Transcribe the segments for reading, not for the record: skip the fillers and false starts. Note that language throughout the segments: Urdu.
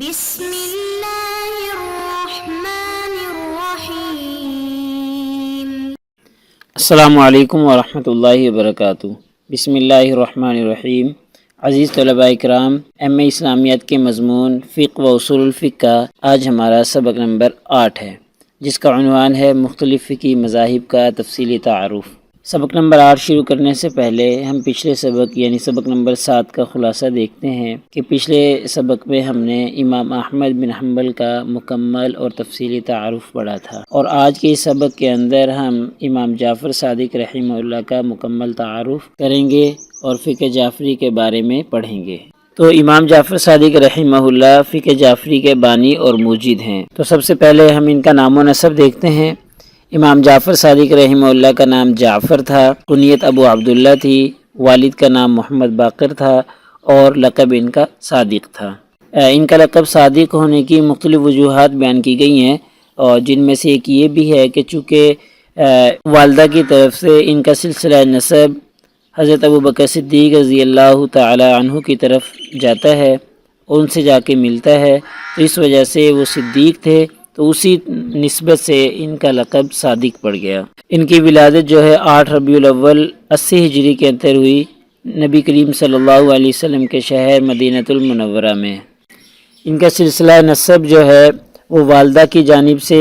بسم اللہ الرحمن الرحیم۔ السلام علیکم ورحمۃ اللہ وبرکاتہ۔ بسم اللہ الرحمن الرحیم۔ عزیز طلباء کرام، ایم اے اسلامیات کے مضمون فقہ و اصول الفقہ کا آج ہمارا سبق نمبر 8 ہے، جس کا عنوان ہے مختلف فقہی مذاہب کا تفصیلی تعارف۔ سبق نمبر 8 شروع کرنے سے پہلے ہم پچھلے سبق یعنی سبق نمبر 7 کا خلاصہ دیکھتے ہیں کہ پچھلے سبق میں ہم نے امام احمد بن حنبل کا مکمل اور تفصیلی تعارف پڑھا تھا، اور آج کے اس سبق کے اندر ہم امام جعفر صادق رحمہ اللہ کا مکمل تعارف کریں گے اور فقہ جعفری کے بارے میں پڑھیں گے۔ تو امام جعفر صادق رحمہ اللہ فقہ جعفری کے بانی اور موجد ہیں۔ تو سب سے پہلے ہم ان کا نام و نسب دیکھتے ہیں۔ امام جعفر صادق رحمہ اللہ کا نام جعفر تھا، کنیت ابو عبداللہ تھی، والد کا نام محمد باقر تھا اور لقب ان کا صادق تھا۔ ان کا لقب صادق ہونے کی مختلف وجوہات بیان کی گئی ہیں، اور جن میں سے ایک یہ بھی ہے کہ چونکہ والدہ کی طرف سے ان کا سلسلہ نسب حضرت ابوبکر صدیق رضی اللہ تعالی عنہ کی طرف جاتا ہے، ان سے جا کے ملتا ہے، تو اس وجہ سے وہ صدیق تھے، تو اسی نسبت سے ان کا لقب صادق پڑ گیا۔ ان کی ولادت جو ہے 8 ربیع الاول 80 ہجری کے اندر ہوئی، نبی کریم صلی اللہ علیہ وسلم کے شہر مدینہ المنورہ میں۔ ان کا سلسلہ نسب جو ہے وہ والدہ کی جانب سے،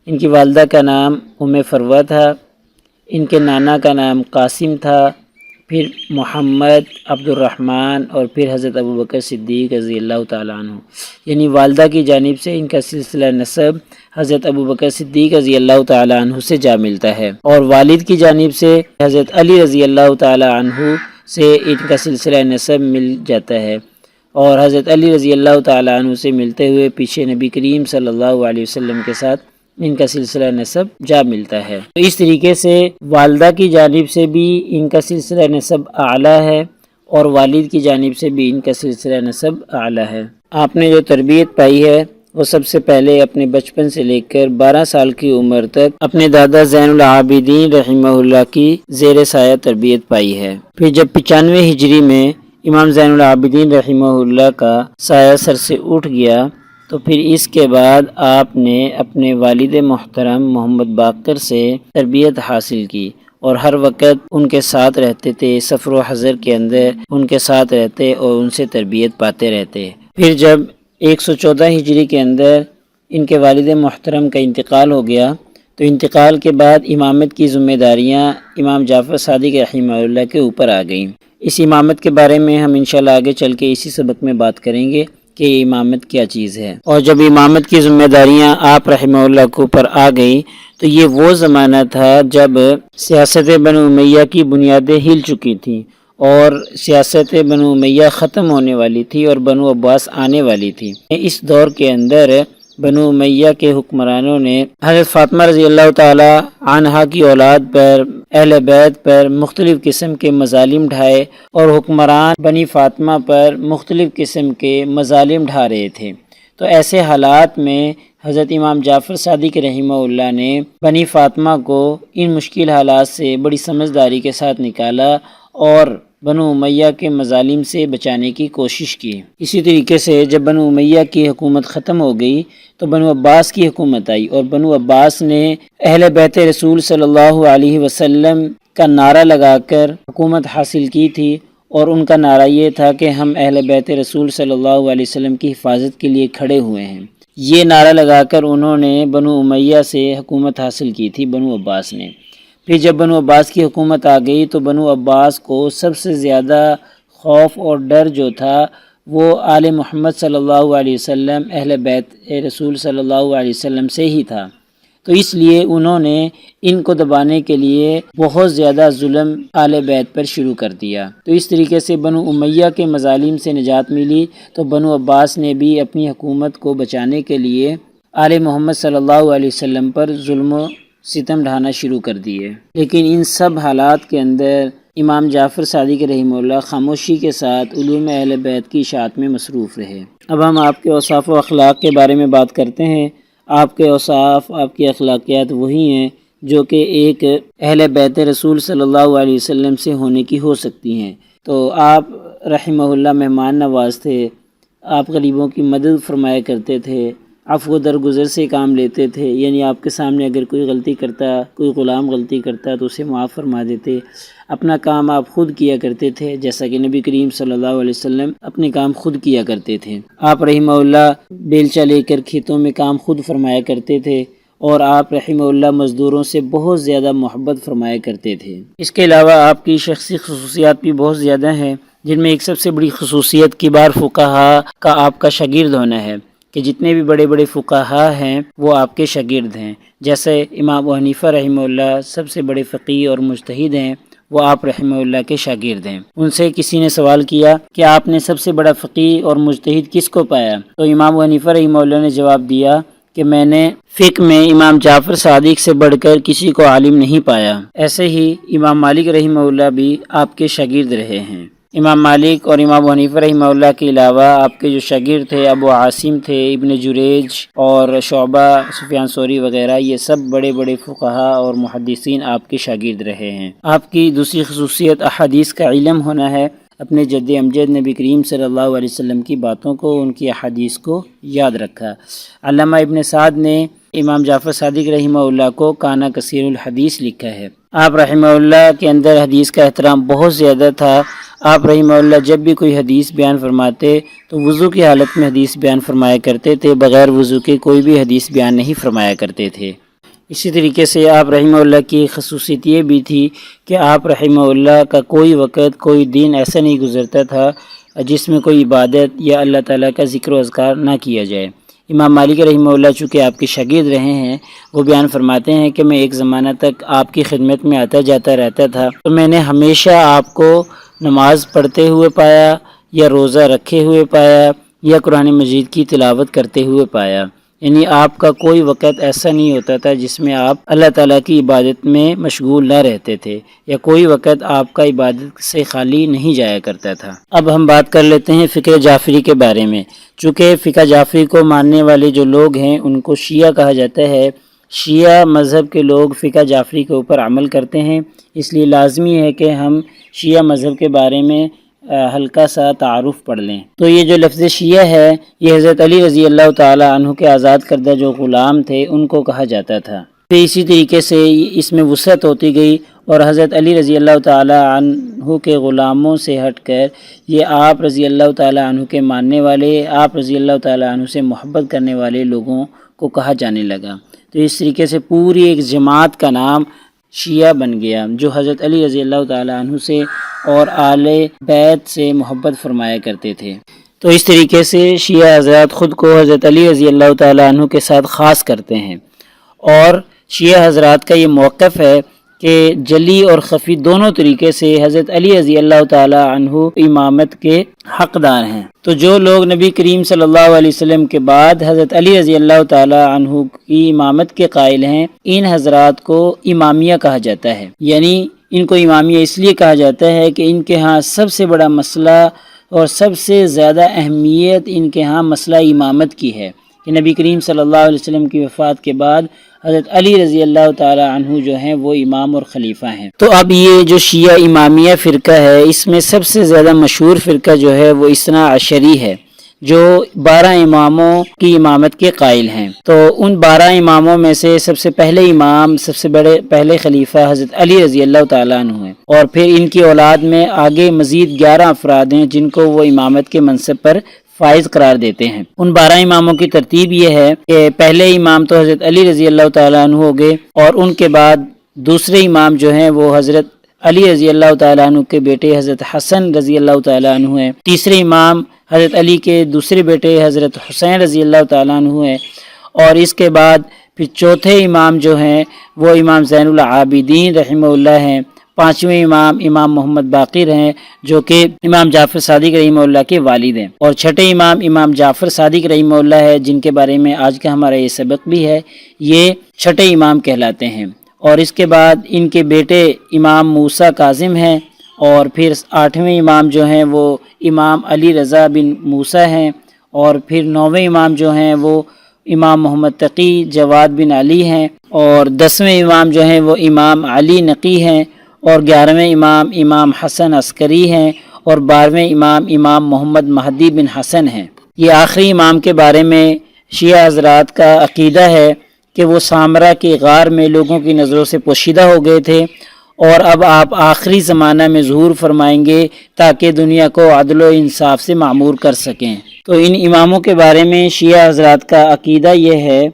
ان کی والدہ کا نام ام فروہ تھا، ان کے نانا کا نام قاسم تھا، پھر محمد، عبد الرحمن اور پھر حضرت ابوبکر صدیق رضی اللہ تعالیٰ عنہ، یعنی والدہ کی جانب سے ان کا سلسلہ نسب حضرت ابوبکر صدیق رضی اللہ تعالیٰ عنہ سے جا ملتا ہے، اور والد کی جانب سے حضرت علی رضی اللہ تعالیٰ عنہ سے ان کا سلسلہ نسب مل جاتا ہے، اور حضرت علی رضی اللہ تعالیٰ عنہ سے ملتے ہوئے پیچھے نبی کریم صلی اللہ علیہ وسلم کے ساتھ ان کا سلسلہ نسب جا ملتا ہے۔ تو اس طریقے سے والدہ کی جانب سے بھی ان کا سلسلہ نسب اعلیٰ ہے، اور والد کی جانب سے بھی ان کا سلسلہ نسب اعلیٰ ہے۔ آپ نے جو تربیت پائی ہے وہ سب سے پہلے اپنے بچپن سے لے کر 12 سال کی عمر تک اپنے دادا زین العابدین رحمہ اللہ کی زیر سایہ تربیت پائی ہے۔ پھر جب 95 ہجری میں امام زین العابدین رحمہ اللہ کا سایہ سر سے اٹھ گیا، تو پھر اس کے بعد آپ نے اپنے والد محترم محمد باقر سے تربیت حاصل کی، اور ہر وقت ان کے ساتھ رہتے تھے، سفر و حضر کے اندر ان کے ساتھ رہتے اور ان سے تربیت پاتے رہتے۔ پھر جب 114 ہجری کے اندر ان کے والد محترم کا انتقال ہو گیا، تو انتقال کے بعد امامت کی ذمہ داریاں امام جعفر صادق رحمہ اللہ کے اوپر آ گئیں۔ اس امامت کے بارے میں ہم انشاءاللہ آگے چل کے اسی سبق میں بات کریں گے کہ امامت کیا چیز ہے۔ اور جب امامت کی ذمہ داریاں آپ رحمہ اللہ کے اوپر آ گئیں، تو یہ وہ زمانہ تھا جب سیاست بنو امیہ کی بنیادیں ہل چکی تھیں، اور سیاست بنو امیہ ختم ہونے والی تھی اور بنو عباس آنے والی تھی۔ اس دور کے اندر بنو امیہ کے حکمرانوں نے حضرت فاطمہ رضی اللہ تعالی عنہا کی اولاد پر، اہل بیت پر مختلف قسم کے مظالم ڈھائے، اور حکمران بنی فاطمہ پر مختلف قسم کے مظالم ڈھا رہے تھے۔ تو ایسے حالات میں حضرت امام جعفر صادق رحمہ اللہ نے بنی فاطمہ کو ان مشکل حالات سے بڑی سمجھداری کے ساتھ نکالا اور بنو امیہ کے مظالم سے بچانے کی کوشش کی۔ اسی طریقے سے جب بنو امیہ کی حکومت ختم ہو گئی تو بنو عباس کی حکومت آئی، اور بنو عباس نے اہل بیت رسول صلی اللہ علیہ وسلم کا نعرہ لگا کر حکومت حاصل کی تھی، اور ان کا نعرہ یہ تھا کہ ہم اہل بیت رسول صلی اللہ علیہ وسلم کی حفاظت کے لیے کھڑے ہوئے ہیں۔ یہ نعرہ لگا کر انہوں نے بنو امیہ سے حکومت حاصل کی تھی بنو عباس نے۔ پھر جب بنو عباس کی حکومت آ گئی تو بنو عباس کو سب سے زیادہ خوف اور ڈر جو تھا وہ آل محمد صلی اللہ علیہ وسلم، اہل بیت رسول صلی اللہ علیہ وسلم سے ہی تھا۔ تو اس لیے انہوں نے ان کو دبانے کے لیے بہت زیادہ ظلم آل بیت پر شروع کر دیا۔ تو اس طریقے سے بنو امیہ کے مظالم سے نجات ملی، تو بنو عباس نے بھی اپنی حکومت کو بچانے کے لیے آل محمد صلی اللہ علیہ وسلم پر ظلم و ستم ڈھانا شروع کر دیے۔ لیکن ان سب حالات کے اندر امام جعفر صادق رحمہ اللہ خاموشی کے ساتھ علوم اہل بیت کی اشاعت میں مصروف رہے۔ اب ہم آپ کے اوصاف و اخلاق کے بارے میں بات کرتے ہیں۔ آپ کے اوصاف، آپ کی اخلاقیات وہی ہیں جو کہ ایک اہل بیت رسول صلی اللہ علیہ وسلم سے ہونے کی ہو سکتی ہیں۔ تو آپ رحمہ اللہ مہمان نواز تھے، آپ غریبوں کی مدد فرمایا کرتے تھے، عفو درگزر سے کام لیتے تھے، یعنی آپ کے سامنے اگر کوئی غلطی کرتا، کوئی غلام غلطی کرتا تو اسے معاف فرما دیتے۔ اپنا کام آپ خود کیا کرتے تھے، جیسا کہ نبی کریم صلی اللہ علیہ وسلم اپنے کام خود کیا کرتے تھے۔ آپ رحمہ اللہ بیلچہ لے کر کھیتوں میں کام خود فرمایا کرتے تھے، اور آپ رحمہ اللہ مزدوروں سے بہت زیادہ محبت فرمایا کرتے تھے۔ اس کے علاوہ آپ کی شخصی خصوصیات بھی بہت زیادہ ہیں، جن میں ایک سب سے بڑی خصوصیت کبار فقہا کا آپ کا شاگرد ہونا ہے، کہ جتنے بھی بڑے بڑے فقہا ہیں وہ آپ کے شاگرد ہیں۔ جیسے امام ابو حنیفہ رحمہ اللہ سب سے بڑے فقیہ اور مجتہد ہیں، وہ آپ رحمہ اللہ کے شاگرد ہیں۔ ان سے کسی نے سوال کیا کہ آپ نے سب سے بڑا فقیہ اور مجتہد کس کو پایا؟ تو امام ابو حنیفہ رحمہ اللہ نے جواب دیا کہ میں نے فقہ میں امام جعفر صادق سے بڑھ کر کسی کو عالم نہیں پایا۔ ایسے ہی امام مالک رحمہ اللہ بھی آپ کے شاگرد رہے ہیں۔ امام مالک اور امام ابو حنیفہ رحمہ اللہ کے علاوہ آپ کے جو شاگرد تھے، ابو عاصم تھے، ابن جریج اور شعبہ، سفیان ثوری وغیرہ، یہ سب بڑے بڑے فقہا اور محدثین آپ کے شاگرد رہے ہیں۔ آپ کی دوسری خصوصیت احادیث کا علم ہونا ہے۔ اپنے جد امجد نبی کریم صلی اللہ علیہ وسلم کی باتوں کو، ان کی احادیث کو یاد رکھا۔ علامہ ابن سعد نے امام جعفر صادق رحمہ اللہ کو کانا کثیر الحدیث لکھا ہے۔ آپ رحمہ اللہ کے اندر حدیث کا احترام بہت زیادہ تھا۔ آپ رحمہ اللہ جب بھی کوئی حدیث بیان فرماتے تو وضو کی حالت میں حدیث بیان فرمایا کرتے تھے، بغیر وضو کے کوئی بھی حدیث بیان نہیں فرمایا کرتے تھے۔ اسی طریقے سے آپ رحمہ اللہ کی خصوصیت یہ بھی تھی کہ آپ رحمہ اللہ کا کوئی وقت، کوئی دن ایسا نہیں گزرتا تھا جس میں کوئی عبادت یا اللہ تعالیٰ کا ذکر و اذکار نہ کیا جائے۔ امام مالک رحمہ اللہ چونکہ آپ کے شاگرد رہے ہیں، وہ بیان فرماتے ہیں کہ میں ایک زمانہ تک آپ کی خدمت میں آتا جاتا رہتا تھا، تو میں نے ہمیشہ آپ کو نماز پڑھتے ہوئے پایا، یا روزہ رکھے ہوئے پایا، یا قرآن مجید کی تلاوت کرتے ہوئے پایا۔ یعنی آپ کا کوئی وقت ایسا نہیں ہوتا تھا جس میں آپ اللہ تعالیٰ کی عبادت میں مشغول نہ رہتے تھے، یا کوئی وقت آپ کا عبادت سے خالی نہیں جایا کرتا تھا۔ اب ہم بات کر لیتے ہیں فقہ جعفری کے بارے میں۔ چونکہ فقہ جعفری کو ماننے والے جو لوگ ہیں ان کو شیعہ کہا جاتا ہے۔ شیعہ مذہب کے لوگ فقہ جعفری کے اوپر عمل کرتے ہیں، اس لیے لازمی ہے کہ ہم شیعہ مذہب کے بارے میں ہلکا سا تعارف پڑھ لیں۔ تو یہ جو لفظ شیعہ ہے، یہ حضرت علی رضی اللہ تعالی عنہ کے آزاد کردہ جو غلام تھے ان کو کہا جاتا تھا۔ تو اسی طریقے سے اس میں وسعت ہوتی گئی، اور حضرت علی رضی اللہ تعالی عنہ کے غلاموں سے ہٹ کر یہ آپ رضی اللہ تعالی عنہ کے ماننے والے، آپ رضی اللہ تعالی عنہ سے محبت کرنے والے لوگوں کو کہا جانے لگا۔ تو اس طریقے سے پوری ایک جماعت کا نام شیعہ بن گیا، جو حضرت علی رضی اللہ تعالی عنہ سے اور آل بیت سے محبت فرمایا کرتے تھے۔ تو اس طریقے سے شیعہ حضرات خود کو حضرت علی رضی اللہ تعالی عنہ کے ساتھ خاص کرتے ہیں، اور شیعہ حضرات کا یہ موقف ہے کہ جلی اور خفی دونوں طریقے سے حضرت علی رضی اللہ تعالی عنہ امامت کے حقدار ہیں۔ تو جو لوگ نبی کریم صلی اللہ علیہ وسلم کے بعد حضرت علی رضی اللہ تعالی عنہ کی امامت کے قائل ہیں، ان حضرات کو امامیہ کہا جاتا ہے۔ یعنی ان کو امامیہ اس لیے کہا جاتا ہے کہ ان کے ہاں سب سے بڑا مسئلہ اور سب سے زیادہ اہمیت ان کے ہاں مسئلہ امامت کی ہے، کہ نبی کریم صلی اللہ علیہ وسلم کی وفات کے بعد حضرت علی رضی اللہ تعالی عنہ جو ہیں وہ امام اور خلیفہ ہیں۔ تو اب یہ جو شیعہ امامیہ فرقہ ہے، اس میں سب سے زیادہ مشہور فرقہ جو ہے وہ اثنا عشری ہے، جو 12 اماموں کی امامت کے قائل ہیں۔ تو ان 12 اماموں میں سے سب سے پہلے امام، سب سے بڑے پہلے خلیفہ حضرت علی رضی اللہ تعالیٰ عنہ ہیں، اور پھر ان کی اولاد میں آگے مزید 11 افراد ہیں جن کو وہ امامت کے منصب پر فائز قرار دیتے ہیں۔ ان 12 اماموں کی ترتیب یہ ہے کہ پہلے امام تو حضرت علی رضی اللہ تعالیٰ عنہ ہو گئے، اور ان کے بعد دوسرے امام جو ہیں وہ حضرت علی رضی اللہ تعالیٰ عنہ کے بیٹے حضرت حسن رضی اللہ تعالیٰ عنہ ہیں۔ تیسرے امام حضرت علی کے دوسرے بیٹے حضرت حسین رضی اللہ تعالیٰ عنہ ہیں، اور اس کے بعد پھر چوتھے امام جو ہیں وہ امام زین العابدین رحمہ اللہ ہیں۔ پانچویں امام امام محمد باقر ہیں، جو کہ امام جعفر صادق رحمہ اللہ کے والد ہیں، اور چھٹے امام امام جعفر صادق رحمہ اللہ ہے، جن کے بارے میں آج کا ہمارا یہ سبق بھی ہے، یہ چھٹے امام کہلاتے ہیں۔ اور اس کے بعد ان کے بیٹے امام موسیٰ کاظم ہیں، اور پھر 8ویں امام جو ہیں وہ امام علی رضا بن موسیٰ ہیں، اور پھر 9ویں امام جو ہیں وہ امام محمد تقی جواد بن علی ہیں، اور 10ویں امام جو ہیں وہ امام علی نقی ہیں، اور 11ویں امام امام حسن عسکری ہیں، اور 12ویں امام امام محمد مہدی بن حسن ہیں۔ یہ آخری امام کے بارے میں شیعہ حضرات کا عقیدہ ہے کہ وہ سامرا کے غار میں لوگوں کی نظروں سے پوشیدہ ہو گئے تھے اور اب آپ آخری زمانہ میں ظہور فرمائیں گے تاکہ دنیا کو عدل و انصاف سے معمور کر سکیں۔ تو ان اماموں کے بارے میں شیعہ حضرات کا عقیدہ یہ ہے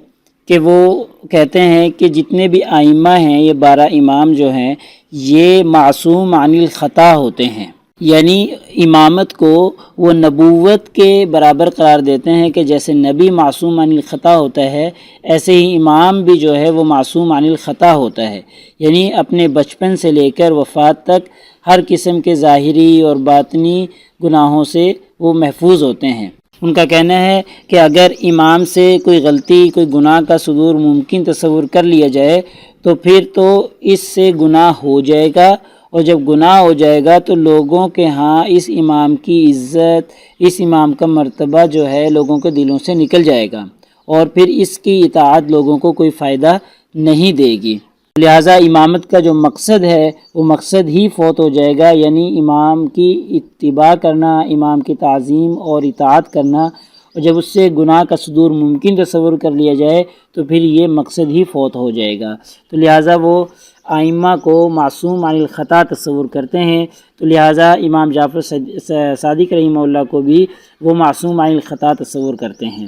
کہ وہ کہتے ہیں کہ جتنے بھی ائمہ ہیں، یہ 12 امام جو ہیں، یہ معصوم عن الخطا ہوتے ہیں، یعنی امامت کو وہ نبوت کے برابر قرار دیتے ہیں کہ جیسے نبی معصوم عن الخطا ہوتا ہے، ایسے ہی امام بھی جو ہے وہ معصوم عن الخطا ہوتا ہے، یعنی اپنے بچپن سے لے کر وفات تک ہر قسم کے ظاہری اور باطنی گناہوں سے وہ محفوظ ہوتے ہیں۔ ان کا کہنا ہے کہ اگر امام سے کوئی غلطی، کوئی گناہ کا صدور ممکن تصور کر لیا جائے تو پھر تو اس سے گناہ ہو جائے گا، اور جب گناہ ہو جائے گا تو لوگوں کے ہاں اس امام کی عزت، اس امام کا مرتبہ جو ہے لوگوں کے دلوں سے نکل جائے گا، اور پھر اس کی اطاعت لوگوں کو کوئی فائدہ نہیں دے گی۔ لہٰذا امامت کا جو مقصد ہے وہ مقصد ہی فوت ہو جائے گا، یعنی امام کی اتباع کرنا، امام کی تعظیم اور اطاعت کرنا، اور جب اس سے گناہ کا صدور ممکن تصور کر لیا جائے تو پھر یہ مقصد ہی فوت ہو جائے گا۔ تو لہٰذا وہ ائمہ کو معصوم عن الخطا تصور کرتے ہیں، تو لہٰذا امام جعفر صادق رحمہ اللہ کو بھی وہ معصوم عن الخطا تصور کرتے ہیں۔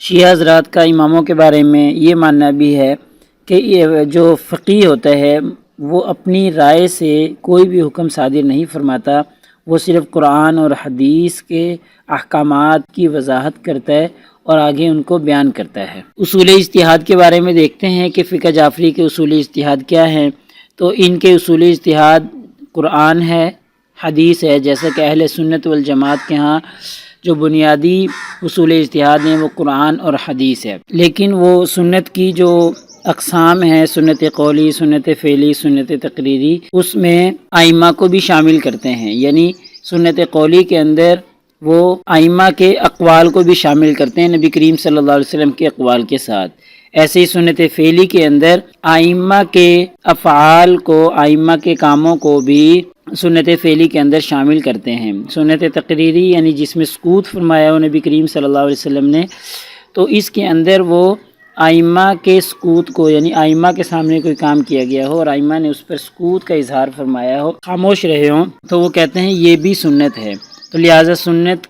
شیعہ حضرات کا اماموں کے بارے میں یہ ماننا بھی ہے کہ یہ جو فقیہ ہوتا ہے وہ اپنی رائے سے کوئی بھی حکم صادر نہیں فرماتا، وہ صرف قرآن اور حدیث کے احکامات کی وضاحت کرتا ہے اور آگے ان کو بیان کرتا ہے۔ اصول اجتہاد کے بارے میں دیکھتے ہیں کہ فقہ جعفری کے اصول اجتہاد کیا ہیں۔ تو ان کے اصول اجتہاد قرآن ہے، حدیث ہے، جیسا کہ اہل سنت والجماعت کے ہاں جو بنیادی اصول اجتہاد ہیں وہ قرآن اور حدیث ہے، لیکن وہ سنت کی جو اقسام ہیں، سنت قولی، سنت فعلی، سنت تقریری، اس میں ائمہ کو بھی شامل کرتے ہیں، یعنی سنت قولی کے اندر وہ ائمہ کے اقوال کو بھی شامل کرتے ہیں نبی کریم صلی اللہ علیہ وسلم کے اقوال کے ساتھ۔ ایسے ہی سنت فعلی کے اندر ائمہ کے افعال کو، ائمہ کے کاموں کو بھی سنت فعلی کے اندر شامل کرتے ہیں۔ سنت تقریری یعنی جس میں سکوت فرمایا ہو نبی کریم صلی اللہ علیہ وسلم نے، تو اس کے اندر وہ ائمہ کے سکوت کو، یعنی ائمہ کے سامنے کوئی کام کیا گیا ہو اور ائمہ نے اس پر سکوت کا اظہار فرمایا ہو، خاموش رہے ہوں، تو وہ کہتے ہیں یہ بھی سنت ہے۔ تو لہٰذا سنت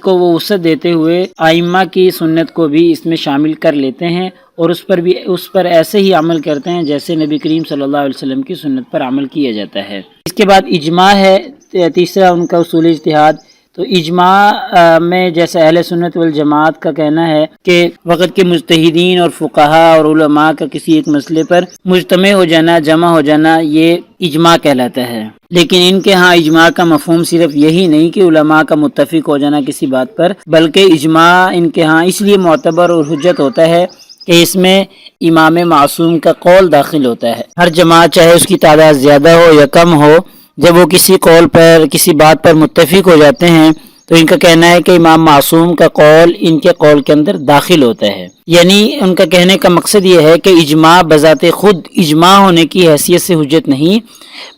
کو وہ وسعت دیتے ہوئے ائمہ کی سنت کو بھی اس میں شامل کر لیتے ہیں اور اس پر ایسے ہی عمل کرتے ہیں جیسے نبی کریم صلی اللہ علیہ وسلم کی سنت پر عمل کیا جاتا ہے۔ اس کے بعد اجماع ہے تیسرا ان کا اصول اجتہاد۔ تو اجماع میں جیسے اہل سنت والجماعت کا کہنا ہے کہ وقت کے مجتہدین اور فقہاء اور علماء کا کسی ایک مسئلے پر مجتمع ہو جانا، جمع ہو جانا، یہ اجماع کہلاتا ہے۔ لیکن ان کے ہاں اجماع کا مفہوم صرف یہی نہیں کہ علماء کا متفق ہو جانا کسی بات پر، بلکہ اجماع ان کے ہاں اس لیے معتبر اور حجت ہوتا ہے کہ اس میں امام معصوم کا قول داخل ہوتا ہے۔ ہر جماعت چاہے اس کی تعداد زیادہ ہو یا کم ہو، جب وہ کسی قول پر، کسی بات پر متفق ہو جاتے ہیں تو ان کا کہنا ہے کہ امام معصوم کا قول ان کے قول کے اندر داخل ہوتا ہے۔ یعنی ان کا کہنے کا مقصد یہ ہے کہ اجماع بذات خود اجماع ہونے کی حیثیت سے حجت نہیں،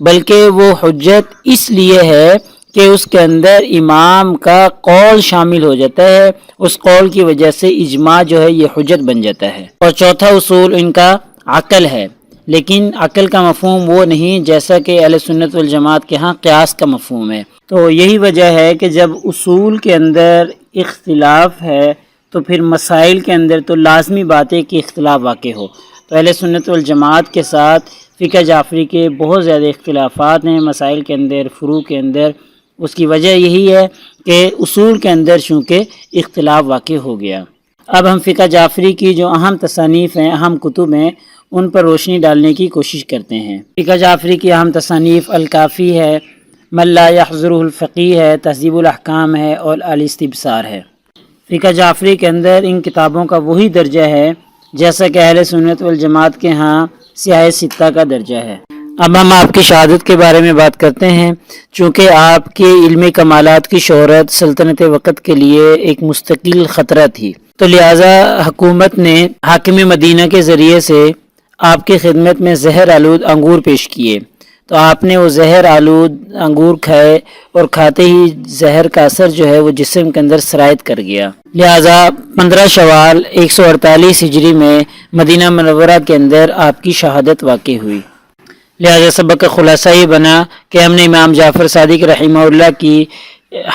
بلکہ وہ حجت اس لیے ہے کہ اس کے اندر امام کا قول شامل ہو جاتا ہے، اس قول کی وجہ سے اجماع جو ہے یہ حجت بن جاتا ہے۔ اور چوتھا اصول ان کا عقل ہے، لیکن عقل کا مفہوم وہ نہیں جیسا کہ اہل سنت والجماعت کے ہاں قیاس کا مفہوم ہے۔ تو یہی وجہ ہے کہ جب اصول کے اندر اختلاف ہے تو پھر مسائل کے اندر تو لازمی بات ہے کہ اختلاف واقع ہو۔ تو اہل سنت والجماعت کے ساتھ فقہ جعفری کے بہت زیادہ اختلافات ہیں مسائل کے اندر، فروع کے اندر۔ اس کی وجہ یہی ہے کہ اصول کے اندر چونکہ اختلاف واقع ہو گیا۔ اب ہم فقہ جعفری کی جو اہم تصانیف ہیں، اہم کتب ہیں، ان پر روشنی ڈالنے کی کوشش کرتے ہیں۔ فقہ جعفری کی اہم تصانیف الکافی ہے، من لا يحضره الفقیہ ہے، تہذیب الاحکام ہے اور الاستبصار ہے۔ فقہ جعفری کے اندر ان کتابوں کا وہی درجہ ہے جیسا کہ اہل سنت والجماعت کے ہاں سیاہ ستہ کا درجہ ہے۔ اب ہم آپ کی شہادت کے بارے میں بات کرتے ہیں۔ چونکہ آپ کے علمی کمالات کی شہرت سلطنت وقت کے لیے ایک مستقل خطرہ تھی، تو لہٰذا حکومت نے حاکم مدینہ کے ذریعے سے آپ کی خدمت میں زہر آلود انگور پیش کیے تو آپ نے وہ زہر آلود انگور کھائے اور کھاتے ہی زہر کا اثر جو ہے وہ جسم کے اندر سرایت کر گیا، لہٰذا 15 شوال 148 ہجری میں مدینہ منورہ کے اندر آپ کی شہادت واقع ہوئی۔ لہٰذا سبق کا خلاصہ یہ بنا کہ ہم نے امام جعفر صادق رحمہ اللہ کی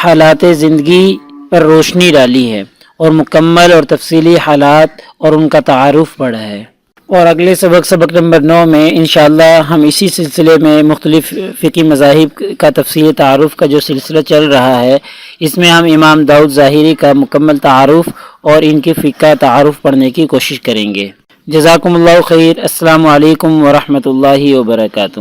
حالات زندگی پر روشنی ڈالی ہے اور مکمل اور تفصیلی حالات اور ان کا تعارف پڑھا ہے، اور اگلے سبق نمبر 9 میں انشاءاللہ ہم اسی سلسلے میں مختلف فقہی مذاہب کا تفصیلی تعارف کا جو سلسلہ چل رہا ہے، اس میں ہم امام داؤد ظاہری کا مکمل تعارف اور ان کے فقہ کا تعارف پڑھنے کی کوشش کریں گے۔ جزاکم اللہ خیر۔ السلام علیکم ورحمۃ اللہ وبرکاتہ۔